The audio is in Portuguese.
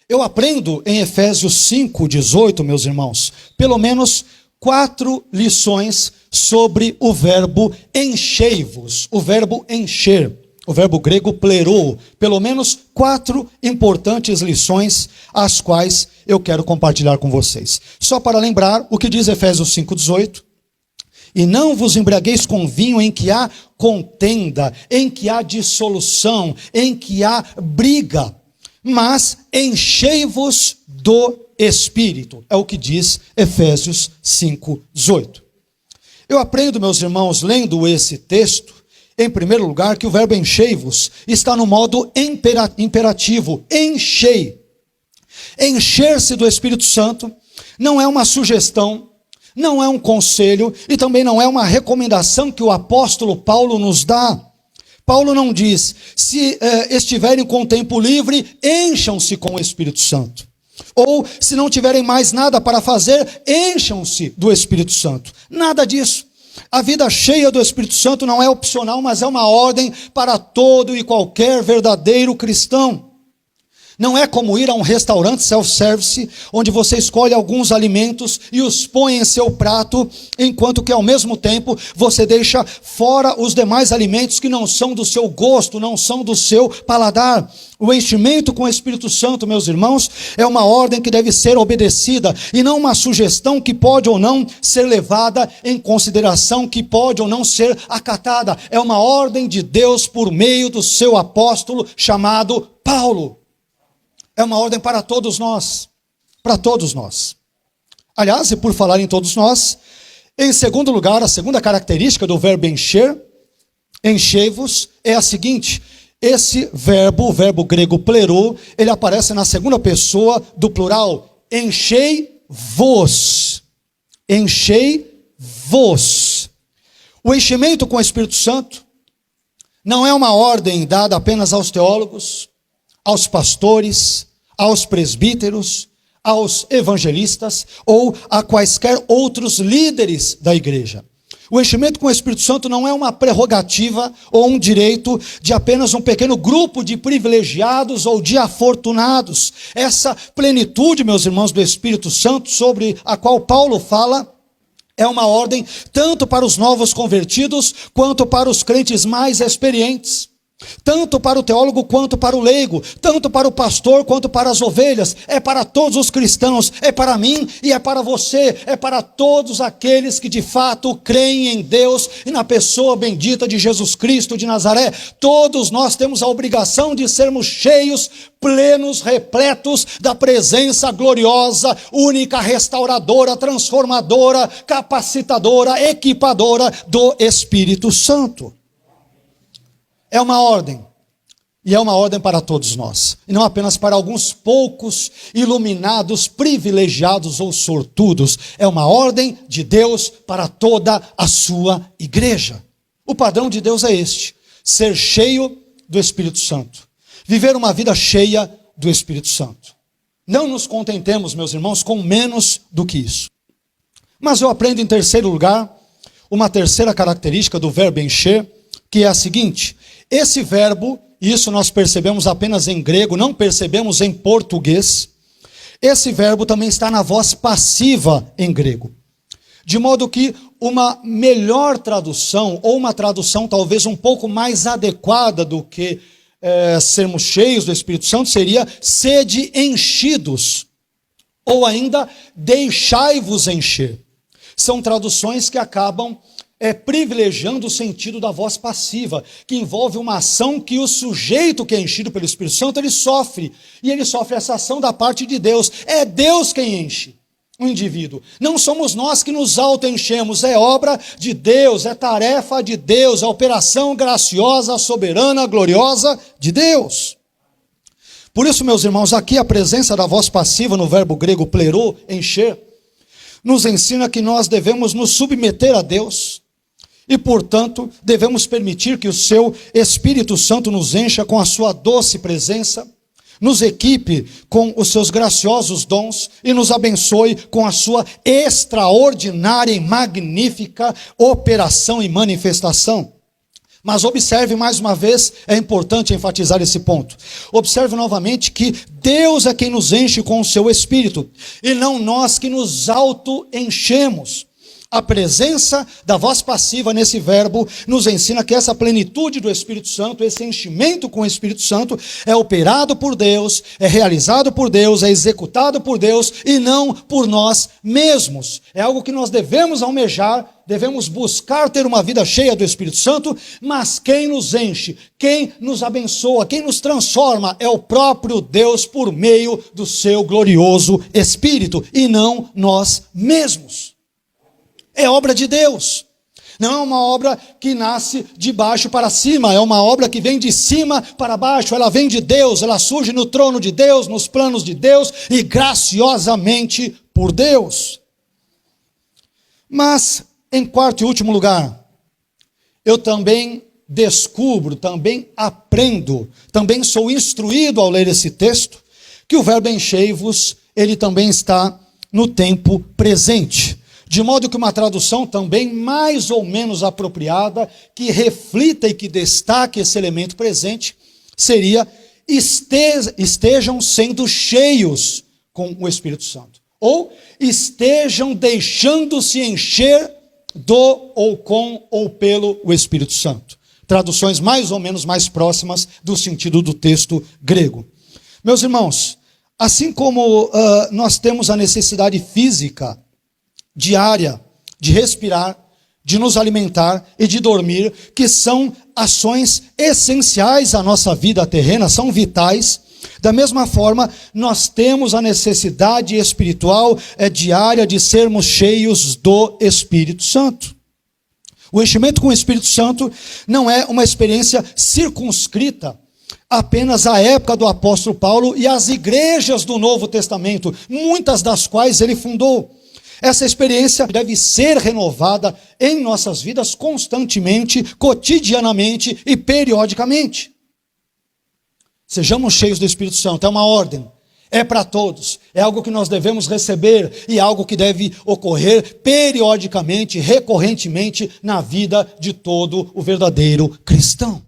Eu aprendo em Efésios 5:18, meus irmãos, pelo menos 4 lições sobre o verbo enchei-vos, o verbo encher, o verbo grego plerou, pelo menos 4 importantes lições, as quais eu quero compartilhar com vocês. Só para lembrar o que diz Efésios 5:18, e não vos embriagueis com vinho em que há contenda, em que há dissolução, em que há briga, mas enchei-vos do Espírito. É o que diz Efésios 5:18. Eu aprendo, meus irmãos, lendo esse texto, em primeiro lugar, que o verbo enchei-vos está no modo imperativo, enchei. Encher-se do Espírito Santo não é uma sugestão, não é um conselho e também não é uma recomendação que o apóstolo Paulo nos dá. Paulo não diz, se estiverem com tempo livre, encham-se com o Espírito Santo. Ou, se não tiverem mais nada para fazer, encham-se do Espírito Santo. Nada disso. A vida cheia do Espírito Santo não é opcional, mas é uma ordem para todo e qualquer verdadeiro cristão. Não é como ir a um restaurante self-service, onde você escolhe alguns alimentos e os põe em seu prato, enquanto que ao mesmo tempo você deixa fora os demais alimentos que não são do seu gosto, não são do seu paladar. O enchimento com o Espírito Santo, meus irmãos, é uma ordem que deve ser obedecida, e não uma sugestão que pode ou não ser levada em consideração, que pode ou não ser acatada. É uma ordem de Deus por meio do seu apóstolo chamado Paulo. É uma ordem para todos nós, para todos nós. Aliás, e por falar em todos nós, em segundo lugar, a segunda característica do verbo encher, enchei-vos, é a seguinte: esse verbo, o verbo grego plerou, ele aparece na segunda pessoa do plural, enchei-vos, enchei-vos. O enchimento com o Espírito Santo não é uma ordem dada apenas aos teólogos, aos pastores, aos presbíteros, aos evangelistas ou a quaisquer outros líderes da igreja. O enchimento com o Espírito Santo não é uma prerrogativa ou um direito de apenas um pequeno grupo de privilegiados ou de afortunados. Essa plenitude, meus irmãos, do Espírito Santo, sobre a qual Paulo fala, é uma ordem tanto para os novos convertidos quanto para os crentes mais experientes. Tanto para o teólogo quanto para o leigo, tanto para o pastor quanto para as ovelhas, é para todos os cristãos, é para mim e é para você, é para todos aqueles que de fato creem em Deus e na pessoa bendita de Jesus Cristo de Nazaré. Todos nós temos a obrigação de sermos cheios, plenos, repletos da presença gloriosa, única, restauradora, transformadora, capacitadora, equipadora do Espírito Santo. É uma ordem, e é uma ordem para todos nós, e não apenas para alguns poucos iluminados, privilegiados ou sortudos. É uma ordem de Deus para toda a sua igreja. O padrão de Deus é este: ser cheio do Espírito Santo, viver uma vida cheia do Espírito Santo. Não nos contentemos, meus irmãos, com menos do que isso. Mas eu aprendo em terceiro lugar, uma terceira característica do verbo encher, que é a seguinte: esse verbo, isso nós percebemos apenas em grego, não percebemos em português. Esse verbo também está na voz passiva em grego. De modo que uma melhor tradução, ou uma tradução talvez um pouco mais adequada do que sermos cheios do Espírito Santo, seria sede enchidos, ou ainda deixai-vos encher. São traduções que acabam privilegiando o sentido da voz passiva, que envolve uma ação que o sujeito que é enchido pelo Espírito Santo, ele sofre, e ele sofre essa ação da parte de Deus. É Deus quem enche o indivíduo, não somos nós que nos auto-enchemos, é obra de Deus, é tarefa de Deus, é operação graciosa, soberana, gloriosa de Deus. Por isso, meus irmãos, aqui a presença da voz passiva no verbo grego plerou, encher, nos ensina que nós devemos nos submeter a Deus, e, portanto, devemos permitir que o seu Espírito Santo nos encha com a sua doce presença, nos equipe com os seus graciosos dons e nos abençoe com a sua extraordinária e magnífica operação e manifestação. Mas observe mais uma vez, é importante enfatizar esse ponto. Observe novamente que Deus é quem nos enche com o seu Espírito, e não nós que nos auto-enchemos. A presença da voz passiva nesse verbo nos ensina que essa plenitude do Espírito Santo, esse enchimento com o Espírito Santo, é operado por Deus, é realizado por Deus, é executado por Deus e não por nós mesmos. É algo que nós devemos almejar, devemos buscar ter uma vida cheia do Espírito Santo, mas quem nos enche, quem nos abençoa, quem nos transforma é o próprio Deus por meio do seu glorioso Espírito e não nós mesmos. É obra de Deus, não é uma obra que nasce de baixo para cima, é uma obra que vem de cima para baixo, ela vem de Deus, ela surge no trono de Deus, nos planos de Deus e graciosamente por Deus. Mas, em quarto e último lugar, eu também descubro, também aprendo, também sou instruído ao ler esse texto, que o verbo enchei-vos, ele também está no tempo presente. De modo que uma tradução também mais ou menos apropriada, que reflita e que destaque esse elemento presente, seria estejam sendo cheios com o Espírito Santo. Ou estejam deixando-se encher do ou com ou pelo o Espírito Santo. Traduções mais ou menos mais próximas do sentido do texto grego. Meus irmãos, assim como nós temos a necessidade física diária de respirar, de nos alimentar e de dormir, que são ações essenciais à nossa vida terrena, são vitais. Da mesma forma, nós temos a necessidade espiritual diária de sermos cheios do Espírito Santo. O enchimento com o Espírito Santo não é uma experiência circunscrita apenas à época do apóstolo Paulo e às igrejas do Novo Testamento, muitas das quais ele fundou. Essa experiência deve ser renovada em nossas vidas constantemente, cotidianamente e periodicamente. Sejamos cheios do Espírito Santo, é uma ordem, é para todos, é algo que nós devemos receber e algo que deve ocorrer periodicamente, recorrentemente na vida de todo o verdadeiro cristão.